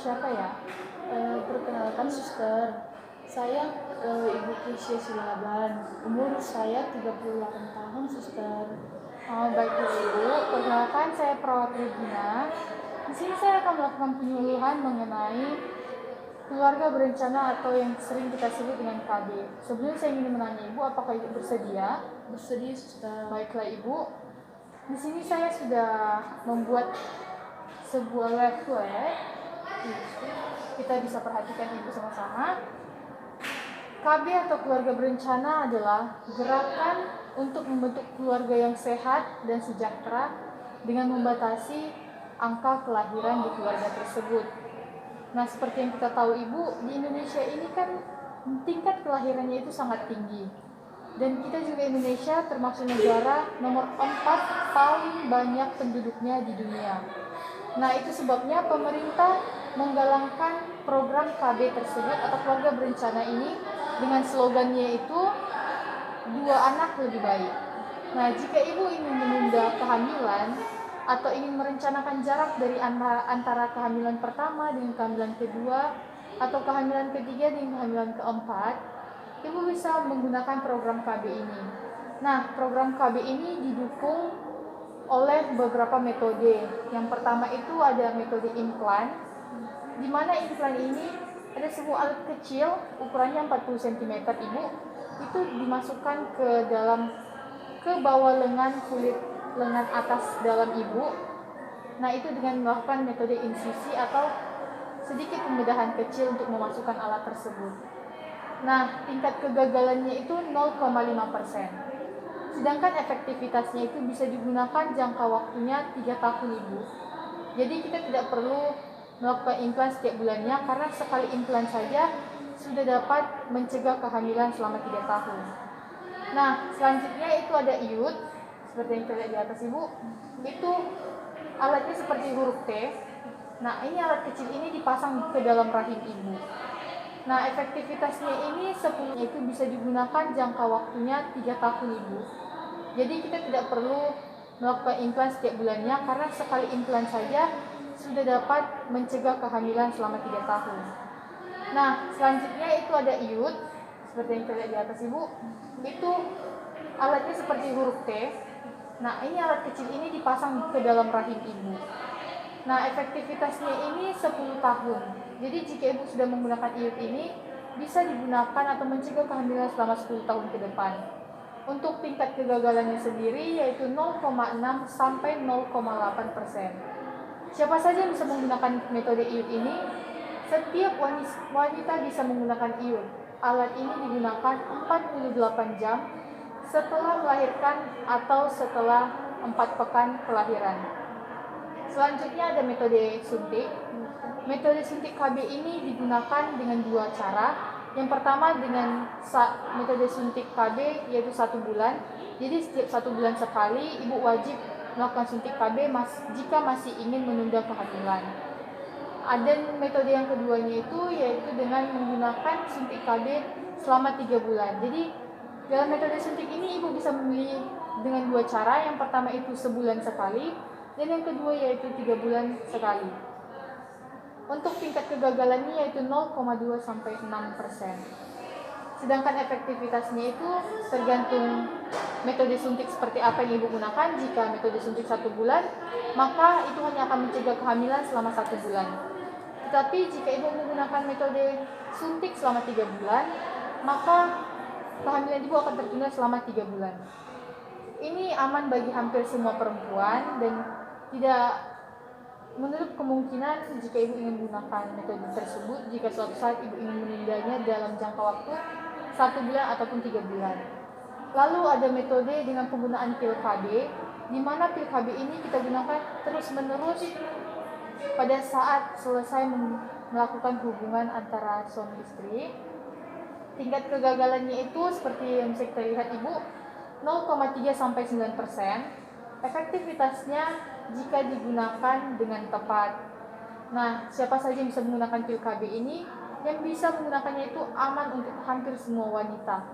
siapa ya? Perkenalkan suster, saya Ibu Krisya Silaban, umur saya 38 tahun suster. Baik Ibu, perkenalkan saya perawat Regina. Di sini saya akan melakukan penyuluhan mengenai keluarga berencana atau yang sering kita sebut dengan KB. Sebelumnya saya ingin menanya Ibu, apakah Ibu bersedia? Bersedia suster. Baiklah Ibu, di sini saya sudah membuat sebuah leaflet. Kita bisa perhatikan Ibu sama-sama. KB atau keluarga berencana adalah gerakan untuk membentuk keluarga yang sehat dan sejahtera dengan membatasi angka kelahiran di keluarga tersebut. Nah, seperti yang kita tahu Ibu, di Indonesia ini kan tingkat kelahirannya itu sangat tinggi. Dan kita juga Indonesia termasuk negara nomor 4 paling banyak penduduknya di dunia. Nah, itu sebabnya pemerintah menggalangkan program KB tersebut atau keluarga berencana ini dengan slogannya itu 2 anak lebih baik. Nah, jika Ibu ingin menunda kehamilan atau ingin merencanakan jarak dari antara kehamilan pertama dengan kehamilan kedua atau kehamilan ketiga dengan kehamilan keempat, Ibu bisa menggunakan program KB ini. Nah, program KB ini didukung oleh beberapa metode. Yang pertama itu ada metode implan, di mana implan ini ada sebuah alat kecil ukurannya 40 cm Ibu, itu dimasukkan ke bawah lengan kulit lengan atas dalam Ibu. Nah, itu dengan melakukan metode insisi atau sedikit pembedahan kecil untuk memasukkan alat tersebut. Nah, tingkat kegagalannya itu 0,5%. Sedangkan efektivitasnya itu bisa digunakan jangka waktunya 3 tahun Ibu. Jadi kita tidak perlu melakukan implan setiap bulannya karena sekali implan saja sudah dapat mencegah kehamilan selama 3 tahun. Nah, selanjutnya itu ada IUD, seperti yang kita lihat di atas Ibu. Itu alatnya seperti huruf T. Nah, ini alat kecil ini dipasang ke dalam rahim Ibu. Nah, efektivitasnya ini 10 itu bisa digunakan jangka waktunya 3 tahun Ibu. Jadi kita tidak perlu melakukan implan setiap bulannya karena sekali implan saja sudah dapat mencegah kehamilan selama 3 tahun. Nah, selanjutnya itu ada IUD, seperti yang kita lihat di atas Ibu. Itu alatnya seperti huruf T. Nah, ini alat kecil ini dipasang ke dalam rahim Ibu. Nah, efektivitasnya ini 10 tahun. Jadi jika Ibu sudah menggunakan IUD ini, bisa digunakan atau mencegah kehamilan selama 10 tahun ke depan. Untuk tingkat kegagalannya sendiri yaitu 0,6 sampai 0,8%. Siapa saja yang bisa menggunakan metode IUD ini? Setiap wanita bisa menggunakan IUD. Alat ini digunakan 48 jam setelah melahirkan atau setelah 4 pekan kelahiran. Selanjutnya ada metode suntik. Metode suntik KB ini digunakan dengan 2 cara. Yang pertama dengan metode suntik KB yaitu 1 bulan. Jadi setiap 1 bulan sekali Ibu wajib melakukan suntik KB jika masih ingin menunda kehamilan. Ada metode yang keduanya itu yaitu dengan menggunakan suntik KB selama 3 bulan. Jadi dalam metode suntik ini Ibu bisa memilih dengan 2 cara. Yang pertama itu sebulan sekali dan yang kedua yaitu 3 bulan sekali. Untuk tingkat kegagalannya yaitu 0,2 sampai 6%. Sedangkan efektivitasnya itu tergantung metode suntik seperti apa yang Ibu gunakan. Jika metode suntik 1 bulan, maka itu hanya akan mencegah kehamilan selama 1 bulan. Tetapi jika Ibu menggunakan metode suntik selama 3 bulan, maka kehamilan Ibu akan tertunda selama 3 bulan. Ini aman bagi hampir semua perempuan dan tidak menutup kemungkinan jika Ibu ingin menggunakan metode tersebut jika suatu saat Ibu ingin menundanya dalam jangka waktu 1 bulan ataupun 3 bulan. Lalu ada metode dengan penggunaan pil KB, di mana pil KB ini kita gunakan terus-menerus pada saat selesai melakukan hubungan antara suami istri. Tingkat kegagalannya itu seperti yang bisa kita lihat Ibu, 0,3 sampai 9%. Efektivitasnya jika digunakan dengan tepat. Nah, siapa saja yang bisa menggunakan pil KB ini? Yang bisa menggunakannya itu aman untuk hampir semua wanita.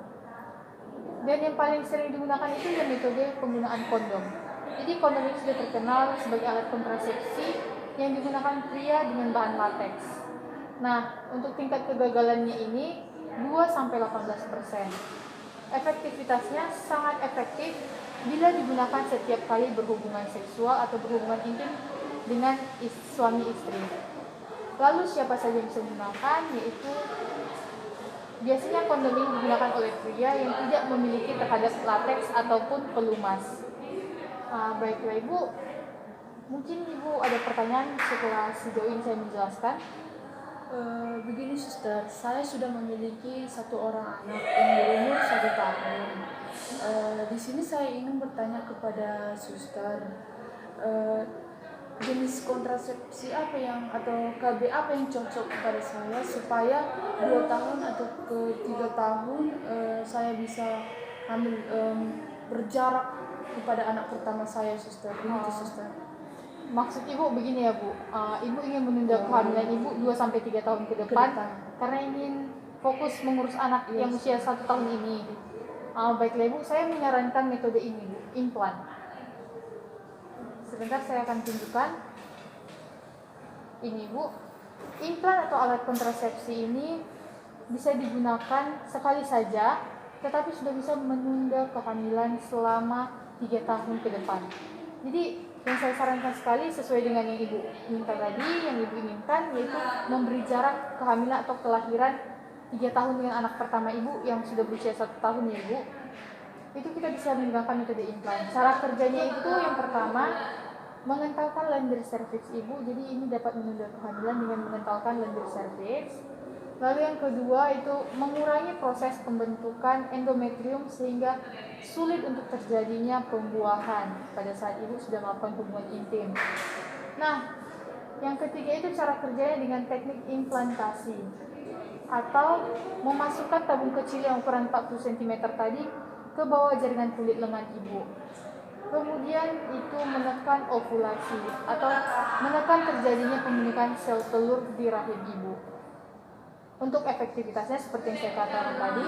Dan yang paling sering digunakan itu ya metode penggunaan kondom. Jadi kondom ini sudah terkenal sebagai alat kontrasepsi yang digunakan pria dengan bahan latex. Nah, untuk tingkat kegagalannya ini 2-18%. Efektivitasnya sangat efektif bila digunakan setiap kali berhubungan seksual atau berhubungan intim dengan suami istri. Lalu siapa saja yang bisa menggunakan, yaitu biasanya kondom ini digunakan oleh pria yang tidak memiliki terhadap lateks ataupun pelumas. Baiklah Ibu, mungkin Ibu ada pertanyaan setelah sejauh ini saya menjelaskan. Begini suster, saya sudah memiliki satu orang anak yang berumur 1 tahun. Di sini saya ingin bertanya kepada suster, jenis kontrasepsi apa yang atau KB apa yang cocok kepada saya supaya 2 tahun atau ke 3 tahun saya bisa hamil berjarak kepada anak pertama saya suster. Begitu suster. Maksud Ibu begini ya Bu, Ibu ingin menunda kehamilan Ibu 2-3 tahun ke depan karena ingin fokus mengurus anak yang usia 1 tahun ini. Baiklah Ibu, saya menyarankan metode ini Bu, implan. Sebentar saya akan tunjukkan. Ini Bu, implan atau alat kontrasepsi ini bisa digunakan sekali saja, tetapi sudah bisa menunda kehamilan selama 3 tahun ke depan. Jadi yang saya sarankan sekali sesuai dengan yang Ibu minta tadi, yang Ibu inginkan, yaitu memberi jarak kehamilan atau kelahiran 3 tahun dengan anak pertama Ibu yang sudah berusia 1 tahun ya Ibu. Itu kita bisa menggunakan metode implan. Cara kerjanya itu yang pertama, mengentalkan lendir serviks Ibu. Jadi ini dapat menunda kehamilan dengan mengentalkan lendir serviks. Lalu yang kedua itu mengurangi proses pembentukan endometrium sehingga sulit untuk terjadinya pembuahan pada saat Ibu sudah melakukan hubungan intim. Nah, yang ketiga itu cara kerjanya dengan teknik implantasi atau memasukkan tabung kecil yang ukuran 40 cm tadi ke bawah jaringan kulit lengan Ibu. Kemudian itu menekan ovulasi atau menekan terjadinya pembentukan sel telur di rahim Ibu. Untuk efektivitasnya seperti yang saya katakan tadi,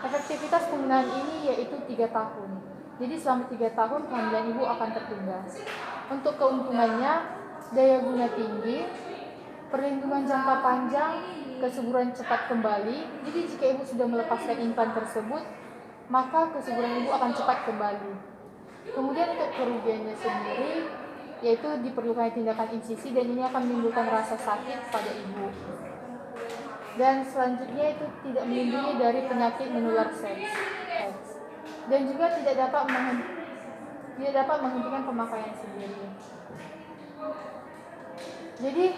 efektivitas penggunaan ini yaitu 3 tahun. Jadi selama 3 tahun kehamilan Ibu akan tertunda. Untuk keuntungannya, daya guna tinggi, perlindungan jangka panjang, kesuburan cepat kembali. Jadi jika Ibu sudah melepaskan implan tersebut, maka kesuburan Ibu akan cepat kembali. Kemudian untuk kerugiannya sendiri, yaitu diperlukan tindakan insisi dan ini akan menimbulkan rasa sakit pada Ibu. Dan selanjutnya itu tidak melindungi dari penyakit menular seks dan juga tidak dapat menghentikan pemakaian sendiri. Jadi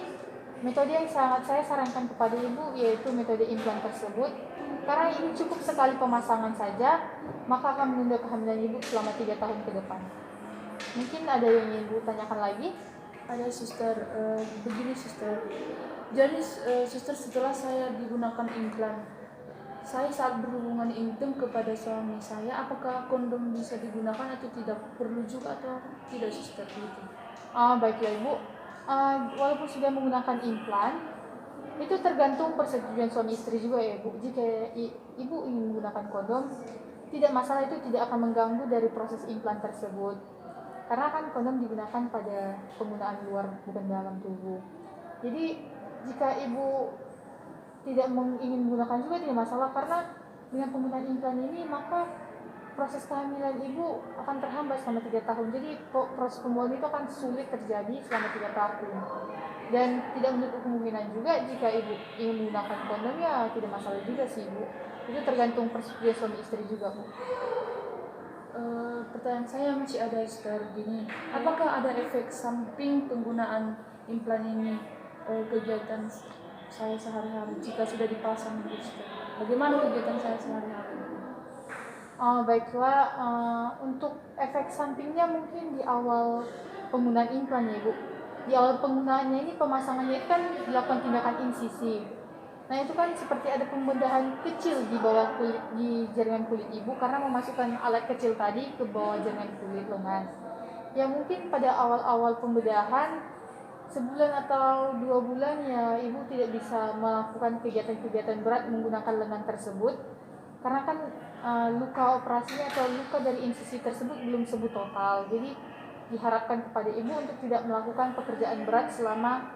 metode yang sangat saya sarankan kepada Ibu yaitu metode implan tersebut, karena ini cukup sekali pemasangan saja, maka akan menunda kehamilan Ibu selama 3 tahun ke depan. Mungkin ada yang ingin Ibu tanyakan lagi? Ada suster, begini suster. Jadi suster, setelah saya digunakan implan, saya saat berhubungan intim kepada suami saya, apakah kondom bisa digunakan atau tidak? Perlu juga atau tidak suster? Gitu. Baiklah Ibu, walaupun sudah menggunakan implan, itu tergantung persetujuan suami istri juga ya Bu. Jika Ibu ingin menggunakan kondom, tidak masalah, itu tidak akan mengganggu dari proses implan tersebut. Karena kan kondom digunakan pada penggunaan luar, bukan dalam tubuh. Jadi jika Ibu tidak ingin menggunakan juga tidak masalah, karena dengan penggunaan implan ini maka proses kehamilan Ibu akan terhambat selama 3 tahun. Jadi proses pembuahan itu akan sulit terjadi selama 3 tahun. Dan tidak menutup kemungkinan juga jika Ibu ingin menggunakan kondom, ya tidak masalah juga sih Ibu. Itu tergantung persetujuan suami istri juga Bu. Pertanyaan saya masih ada suster, gini, apakah ada efek samping penggunaan implan ini kegiatan saya sehari-hari jika sudah dipasang suster? Bagaimana kegiatan saya sehari-hari? Baiklah, untuk efek sampingnya mungkin di awal penggunaan implan ya Bu. Di awal penggunaannya ini, pemasangannya itu kan dilakukan tindakan insisi. Nah itu kan seperti ada pembedahan kecil di bawah kulit, di jaringan kulit Ibu, karena memasukkan alat kecil tadi ke bawah jaringan kulit lengan. Ya mungkin pada awal-awal pembedahan, sebulan atau 2 bulan ya Ibu tidak bisa melakukan kegiatan-kegiatan berat menggunakan lengan tersebut, karena kan luka operasinya atau luka dari insisi tersebut belum sembuh total. Jadi diharapkan kepada Ibu untuk tidak melakukan pekerjaan berat selama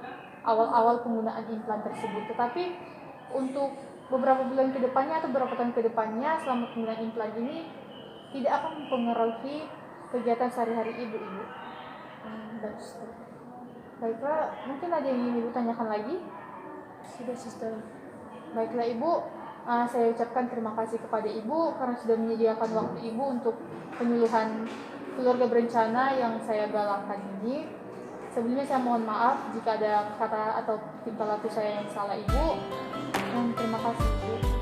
awal-awal penggunaan implan tersebut. Tetapi untuk beberapa bulan ke depannya atau beberapa tahun ke depannya selama penggunaan implan ini tidak akan mempengaruhi kegiatan sehari-hari ibu. Baiklah, mungkin ada yang ingin ibu tanyakan lagi? Sudah suster. Baiklah ibu, saya ucapkan terima kasih kepada ibu karena sudah menyediakan waktu ibu untuk penyuluhan keluarga berencana yang saya galakkan ini. Sebelumnya saya mohon maaf jika ada kata atau tingkah laku saya yang salah ibu. Dan terima kasih ibu.